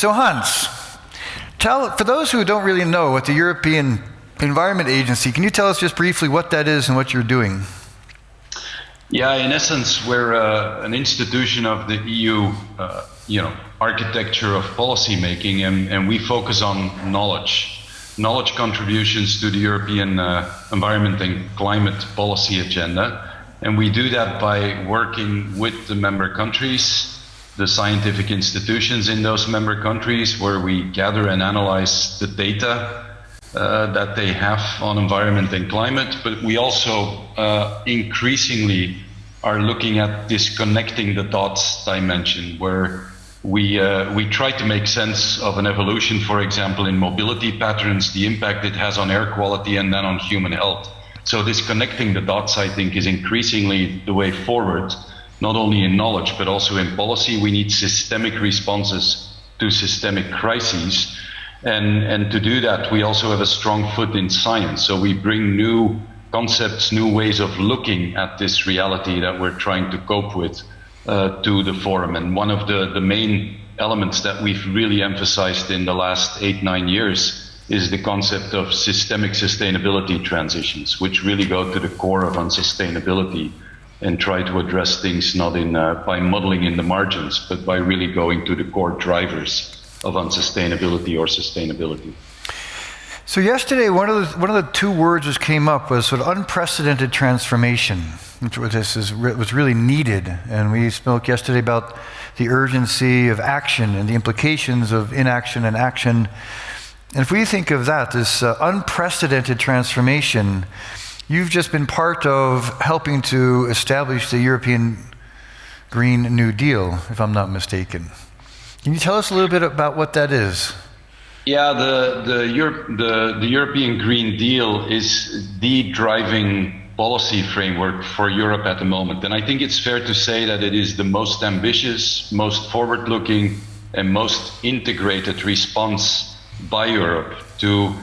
So Hans, for those who don't really know what the European Environment Agency, can you tell us just briefly what that is and what you're doing? Yeah, in essence, we're an institution of the EU, architecture of policy making, and we focus on knowledge contributions to the European environment and climate policy agenda. And we do that by working with the member countries, the scientific institutions in those member countries, where we gather and analyze the data that they have on environment and climate. But we also increasingly are looking at this connecting the dots dimension, where we try to make sense of an evolution, for example, in mobility patterns, the impact it has on air quality and then on human health. So this connecting the dots, I think, is increasingly the way forward, not only in knowledge, but also in policy. We need systemic responses to systemic crises. And to do that, we also have a strong foot in science. So we bring new concepts, new ways of looking at this reality that we're trying to cope with to the forum. And one of the main elements that we've really emphasized in the last 8-9 years is the concept of systemic sustainability transitions, which really go to the core of unsustainability and try to address things not by modeling in the margins, but by really going to the core drivers of unsustainability or sustainability. So yesterday, one of the two words that came up was sort of unprecedented transformation, which was really needed. And we spoke yesterday about the urgency of action and the implications of inaction and action. And if we think of that, this unprecedented transformation, you've just been part of helping to establish the European Green New Deal, if I'm not mistaken. Can you tell us a little bit about what that is? Yeah, the European Green Deal is the driving policy framework for Europe at the moment. And I think it's fair to say that it is the most ambitious, most forward-looking, and most integrated response by Europe to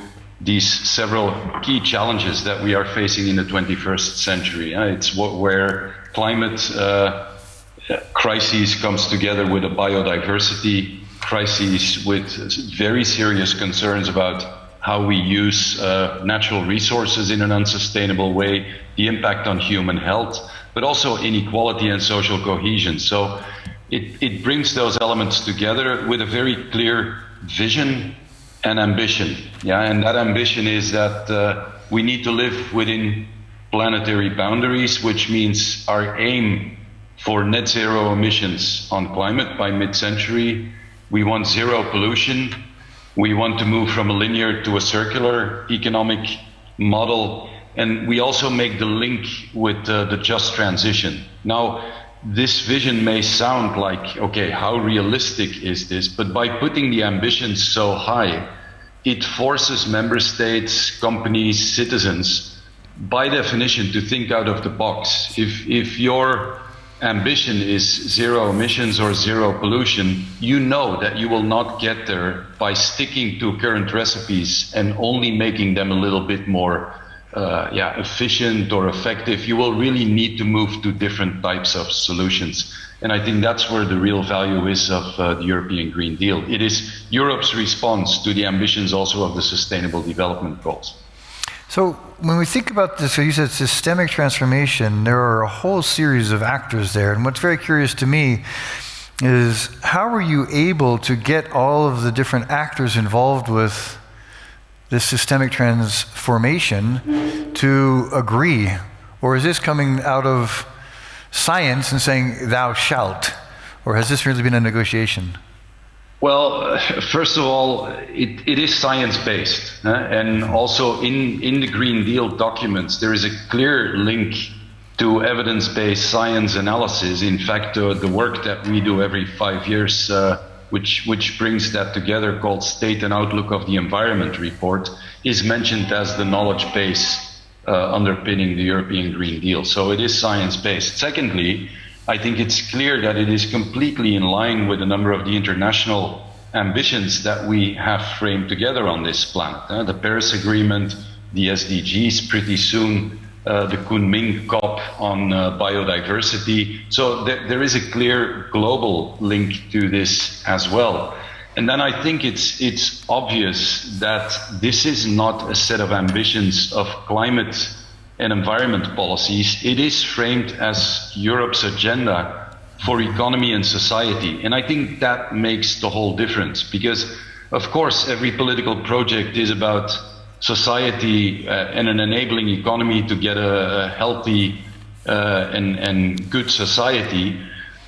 these several key challenges that we are facing in the 21st century. It's where climate crisis comes together with a biodiversity crisis, with very serious concerns about how we use natural resources in an unsustainable way, the impact on human health, but also inequality and social cohesion. So it brings those elements together with a very clear vision and ambition. And that ambition is that we need to live within planetary boundaries, which means our aim for net zero emissions on climate by mid-century. We want zero pollution. We want to move from a linear to a circular economic model. And we also make the link with the just transition. Now, this vision may sound like, okay, how realistic is this? But by putting the ambitions so high, it forces member states, companies, citizens, by definition, to think out of the box. If your ambition is zero emissions or zero pollution, you know that you will not get there by sticking to current recipes and only making them a little bit more efficient or effective. You will really need to move to different types of solutions. And I think that's where the real value is of the European Green Deal. It is Europe's response to the ambitions also of the Sustainable Development Goals. So when we think about this, so you said systemic transformation, there are a whole series of actors there. And what's very curious to me is how were you able to get all of the different actors involved with this systemic transformation to agree? Or is this coming out of science and saying, thou shalt? Or has this really been a negotiation? Well, first of all, it is science-based. And also in the Green Deal documents, there is a clear link to evidence-based science analysis. In fact, the work that we do every 5 years, which brings that together, called State and Outlook of the Environment report, is mentioned as the knowledge base underpinning the European Green Deal. So it is science-based. Secondly, I think it's clear that it is completely in line with a number of the international ambitions that we have framed together on this planet. The Paris Agreement, the SDGs, pretty soon the Kunming COP on biodiversity. So there is a clear global link to this as well. And then I think it's obvious that this is not a set of ambitions of climate and environment policies. It is framed as Europe's agenda for economy and society. And I think that makes the whole difference, because of course every political project is about society and an enabling economy to get a healthy and good society.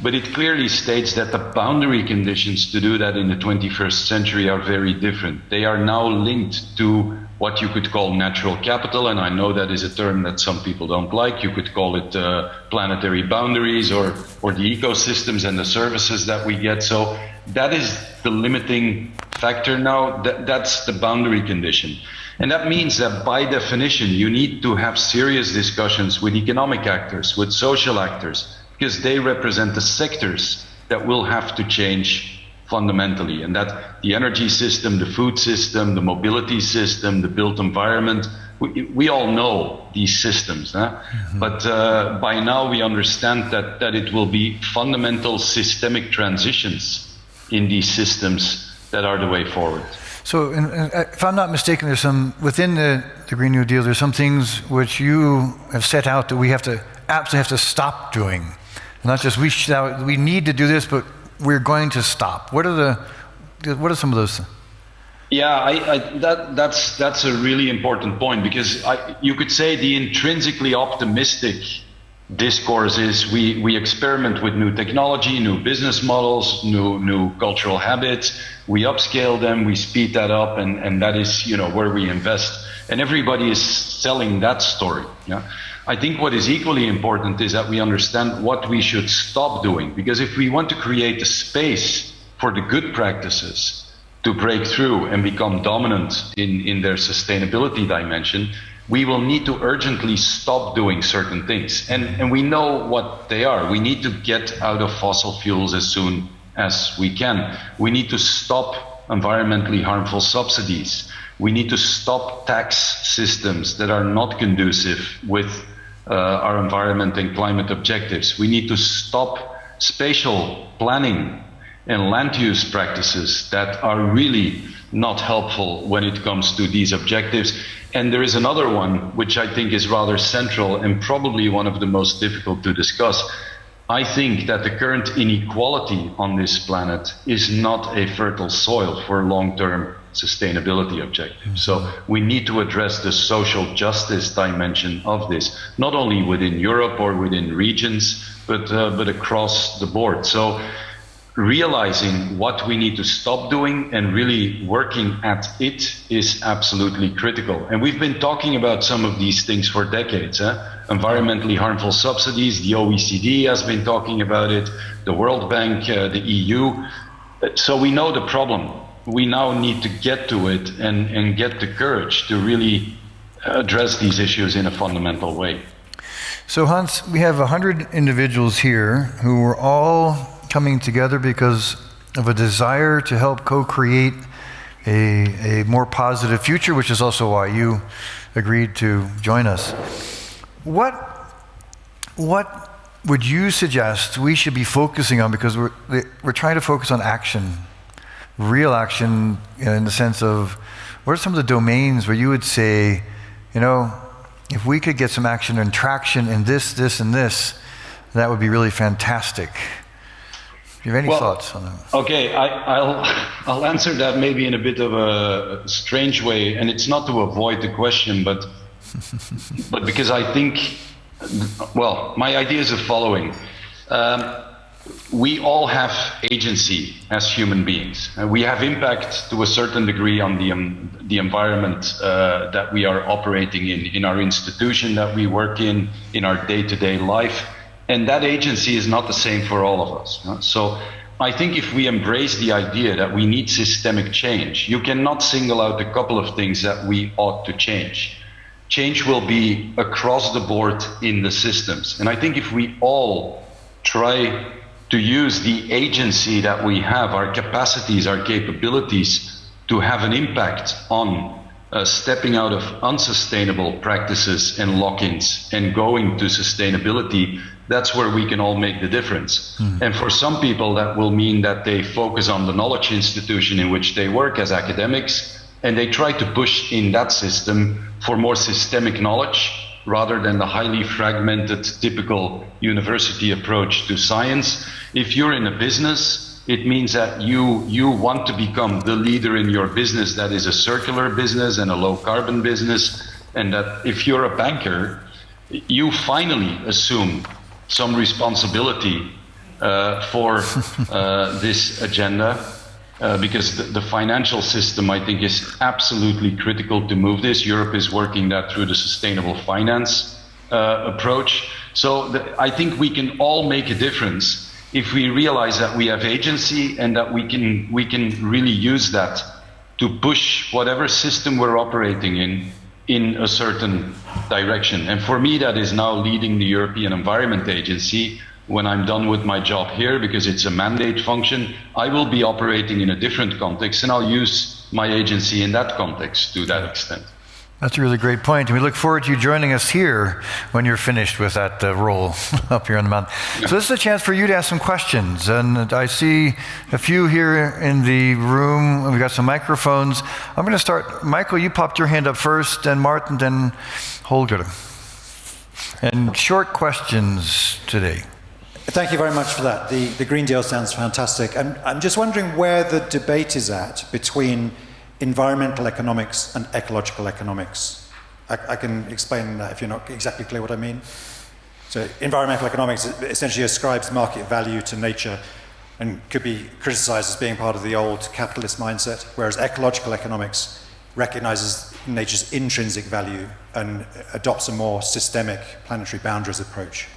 But it clearly states that the boundary conditions to do that in the 21st century are very different. They are now linked to what you could call natural capital, and I know that is a term that some people don't like. You could call it planetary boundaries or the ecosystems and the services that we get. So that is the limiting factor now. That's the boundary condition. And that means that by definition, you need to have serious discussions with economic actors, with social actors, because they represent the sectors that will have to change fundamentally, and that the energy system, the food system, the mobility system, the built environment, we all know these systems, huh? But by now we understand that it will be fundamental systemic transitions in these systems that are the way forward. So, if I'm not mistaken, there's some, within the Green New Deal, there's some things which you have set out that we have to absolutely have to stop doing. Not just we need to do this, but we're going to stop. What are some of those? Yeah, that's a really important point, because you could say the intrinsically optimistic discourse is we experiment with new technology, new business models, new cultural habits. We upscale them, we speed that up, and that is where we invest. And everybody is selling that story. Yeah. I think what is equally important is that we understand what we should stop doing, because if we want to create a space for the good practices to break through and become dominant in their sustainability dimension, we will need to urgently stop doing certain things. And we know what they are. We need to get out of fossil fuels as soon as we can. We need to stop environmentally harmful subsidies. We need to stop tax systems that are not conducive with our environment and climate objectives. We need to stop spatial planning and land use practices that are really not helpful when it comes to these objectives. And there is another one which I think is rather central and probably one of the most difficult to discuss. I think that the current inequality on this planet is not a fertile soil for long-term sustainability objectives. So we need to address the social justice dimension of this, not only within Europe or within regions, but across the board. So realizing what we need to stop doing and really working at it is absolutely critical. And we've been talking about some of these things for decades. Environmentally harmful subsidies, the OECD has been talking about it, the World Bank, the EU. So we know the problem. We now need to get to it and get the courage to really address these issues in a fundamental way. So Hans, we have 100 individuals here who are all coming together because of a desire to help co-create a more positive future, which is also why you agreed to join us. What would you suggest we should be focusing on? Because we're trying to focus on action, real action, in the sense of what are some of the domains where you would say, if we could get some action and traction in this, and this, that would be really fantastic. Do you have any thoughts on that? Okay, I'll answer that maybe in a bit of a strange way, and it's not to avoid the question, but because I think, my idea is the following. We all have agency as human beings. We have impact to a certain degree on the environment that we are operating in our institution that we work in our day-to-day life. And that agency is not the same for all of us. So I think if we embrace the idea that we need systemic change, you cannot single out a couple of things that we ought to change. Change will be across the board in the systems. And I think if we all try to use the agency that we have, our capacities, our capabilities, to have an impact on stepping out of unsustainable practices and lock-ins and going to sustainability, that's where we can all make the difference. And for some people, that will mean that they focus on the knowledge institution in which they work as academics, and they try to push in that system for more systemic knowledge rather than the highly fragmented, typical university approach to science. If you're in a business, it means that you want to become the leader in your business that is a circular business and a low carbon business, and that if you're a banker, you finally assume some responsibility for this agenda, because the financial system, I think, is absolutely critical to move this. Europe is working that through the sustainable finance approach. So I think we can all make a difference if we realize that we have agency and that we can really use that to push whatever system we're operating in a certain direction. And for me, that is now leading the European Environment Agency. When I'm done with my job here, because it's a mandate function, I will be operating in a different context, and I'll use my agency in that context to that extent. That's a really great point, and we look forward to you joining us here when you're finished with that role up here on the mountain. Yeah. So this is a chance for you to ask some questions, and I see a few here in the room. We've got some microphones. I'm going to start. Michael, you popped your hand up first, then Martin, then Holger. And short questions today. Thank you very much for that. The Green Deal sounds fantastic. I'm just wondering where the debate is at between environmental economics and ecological economics. I can explain that if you're not exactly clear what I mean. So environmental economics essentially ascribes market value to nature and could be criticized as being part of the old capitalist mindset, whereas ecological economics recognizes nature's intrinsic value and adopts a more systemic planetary boundaries approach.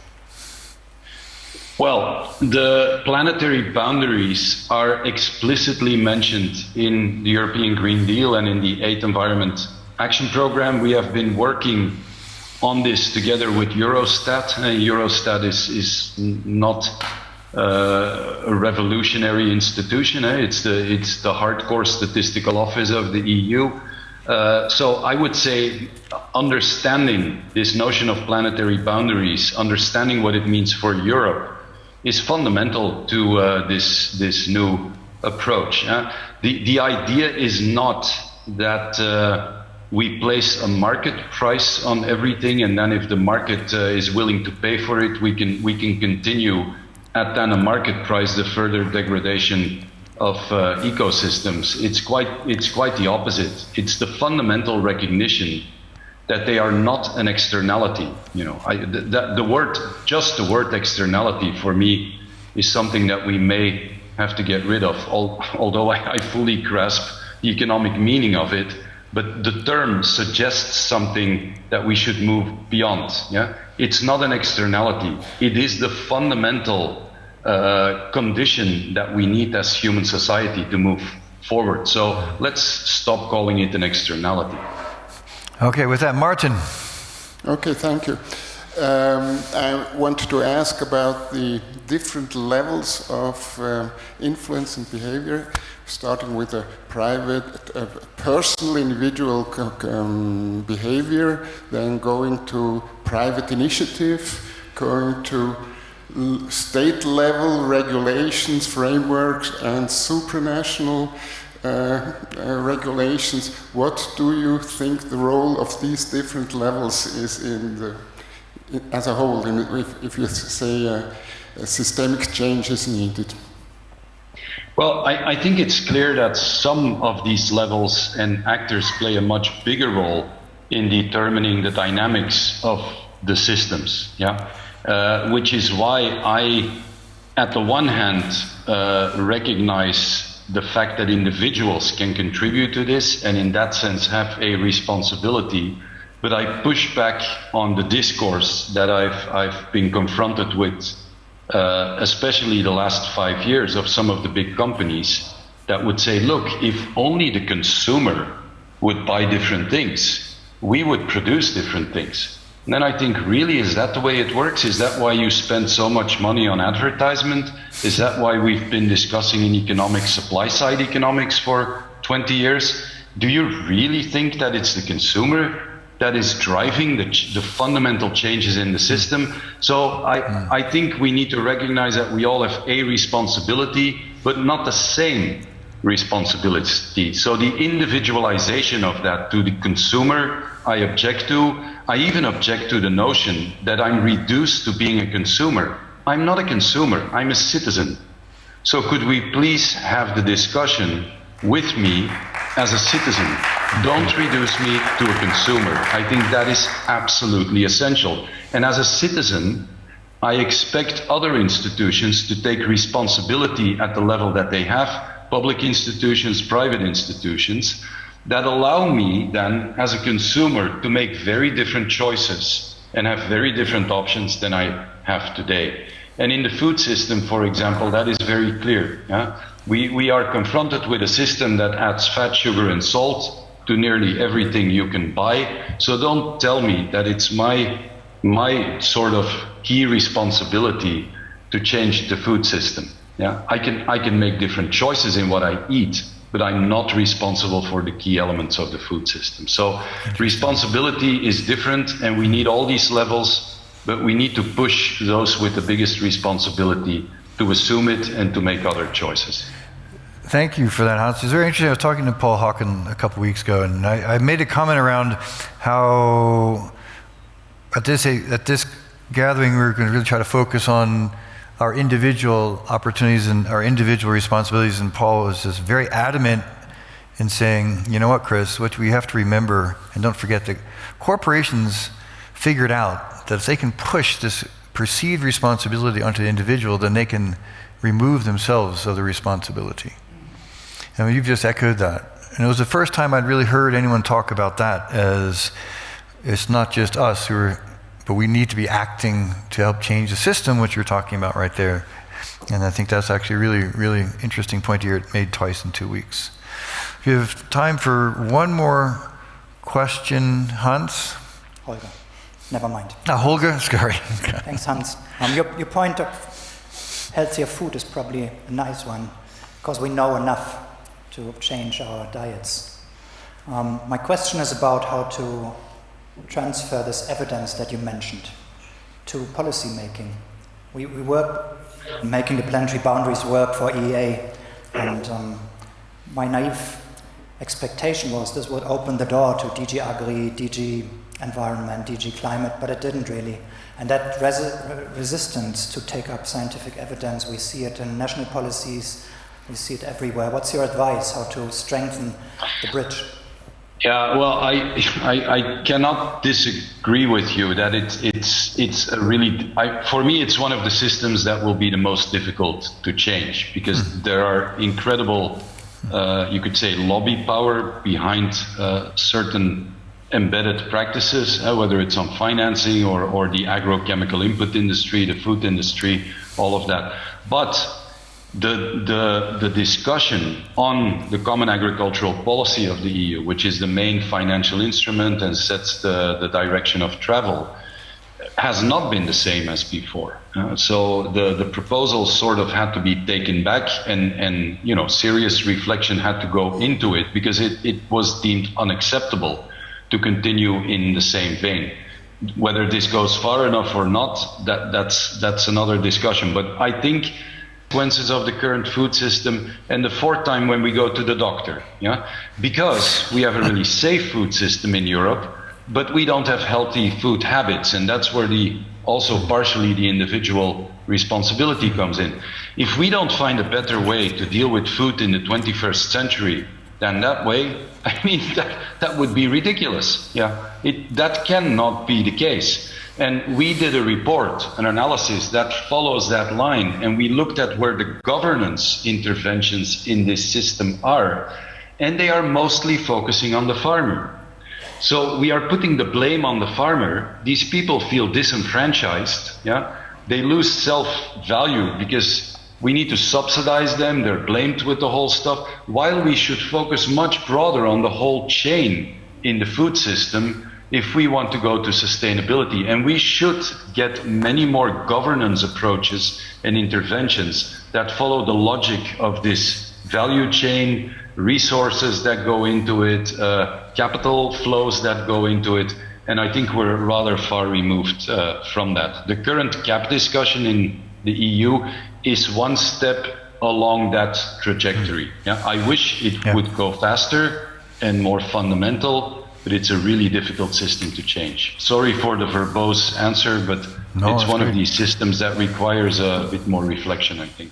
Well, the planetary boundaries are explicitly mentioned in the European Green Deal and in the 8th Environment Action Programme. We have been working on this together with Eurostat. Eurostat is not a revolutionary institution. It's the hardcore statistical office of the EU. So I would say understanding this notion of planetary boundaries, understanding what it means for Europe, is fundamental to this new approach. The idea is not that we place a market price on everything, and then if the market is willing to pay for it, we can continue at then a market price the further degradation of ecosystems. It's quite the opposite. It's the fundamental recognition that they are not an externality. You know, the word externality for me is something that we may have to get rid of, although I fully grasp the economic meaning of it, but the term suggests something that we should move beyond. Yeah? It's not an externality. It is the fundamental condition that we need as human society to move forward. So let's stop calling it an externality. Okay, with that, Martin. Okay, thank you. I wanted to ask about the different levels of influence and behavior, starting with a private, personal, individual behavior, then going to private initiative, going to state-level regulations, frameworks, and supranational regulations. What do you think the role of these different levels is as a whole, if you say systemic change is needed? Well, I think it's clear that some of these levels and actors play a much bigger role in determining the dynamics of the systems, which is why I, at the one hand, recognize the fact that individuals can contribute to this and in that sense have a responsibility, but I push back on the discourse that I've been confronted with, especially the last 5 years, of some of the big companies that would say, look, if only the consumer would buy different things, we would produce different things. And then I think, really, is that the way it works? Is that why you spend so much money on advertisement? Is that why we've been discussing in economics, supply-side economics for 20 years, do you really think that it's the consumer that is driving the fundamental changes in the system? So I think we need to recognize that we all have a responsibility, but not the same responsibility. So the individualization of that to the consumer, I object to. I even object to the notion that I'm reduced to being a consumer. I'm not a consumer, I'm a citizen. So could we please have the discussion with me as a citizen? Don't reduce me to a consumer. I think that is absolutely essential. And as a citizen, I expect other institutions to take responsibility at the level that they have, public institutions, private institutions, that allow me then, as a consumer, to make very different choices and have very different options than I have today. And in the food system, for example, that is very clear. Yeah? We are confronted with a system that adds fat, sugar, and salt to nearly everything you can buy. So don't tell me that it's my sort of key responsibility to change the food system. Yeah? I can make different choices in what I eat, but I'm not responsible for the key elements of the food system. So responsibility is different, and we need all these levels, but we need to push those with the biggest responsibility to assume it and to make other choices. Thank you for that, Hans. It's very interesting. I was talking to Paul Hawken a couple weeks ago, and I made a comment around how at this gathering we were going to really try to focus on our individual opportunities and our individual responsibilities, and Paul was just very adamant in saying, you know what, Chris, what we have to remember, and don't forget that corporations figured out that if they can push this perceived responsibility onto the individual, then they can remove themselves of the responsibility. And you've just echoed that. And it was the first time I'd really heard anyone talk about that as it's not just us but we need to be acting to help change the system, which you're talking about right there. And I think that's actually a really, really interesting point to hear it made twice in 2 weeks. We have time for one more question. Hans? Holger. Never mind. Holger, sorry. Thanks, Hans. Your point of healthier food is probably a nice one, because we know enough to change our diets. My question is about how to transfer this evidence that you mentioned to policy making. We work making the planetary boundaries work for EEA, and my naive expectation was this would open the door to DG Agri, DG Environment, DG Climate, but it didn't really. And that resistance to take up scientific evidence, we see it in national policies, we see it everywhere. What's your advice how to strengthen the bridge? Yeah, well, I cannot disagree with you that it's a really, for me, it's one of the systems that will be the most difficult to change, because there are incredible, you could say, lobby power behind certain embedded practices, whether it's on financing or the agrochemical input industry, the food industry, all of that. But the discussion on the common agricultural policy of the EU, which is the main financial instrument and sets the direction of travel, has not been the same as before. So the proposal sort of had to be taken back, and serious reflection had to go into it, because it was deemed unacceptable to continue in the same vein. Whether this goes far enough or not, that's another discussion. But I think consequences of the current food system, and the fourth time when we go to the doctor, because we have a really safe food system in Europe, but we don't have healthy food habits, and that's where also partially the individual responsibility comes in. If we don't find a better way to deal with food in the 21st century than that way, I mean, that would be ridiculous. That cannot be the case. And we did a report, an analysis that follows that line, and we looked at where the governance interventions in this system are, and they are mostly focusing on the farmer. So we are putting the blame on the farmer. These people feel disenfranchised. They lose self-value because we need to subsidize them. They're blamed with the whole stuff, while we should focus much broader on the whole chain in the food system if we want to go to sustainability. And we should get many more governance approaches and interventions that follow the logic of this value chain, resources that go into it, capital flows that go into it, and I think we're rather far removed from that. The current cap discussion in the EU is one step along that trajectory. Yeah, I wish it would go faster and more fundamental, but it's a really difficult system to change. Sorry for the verbose answer, but it's one of these systems that requires a bit more reflection, I think.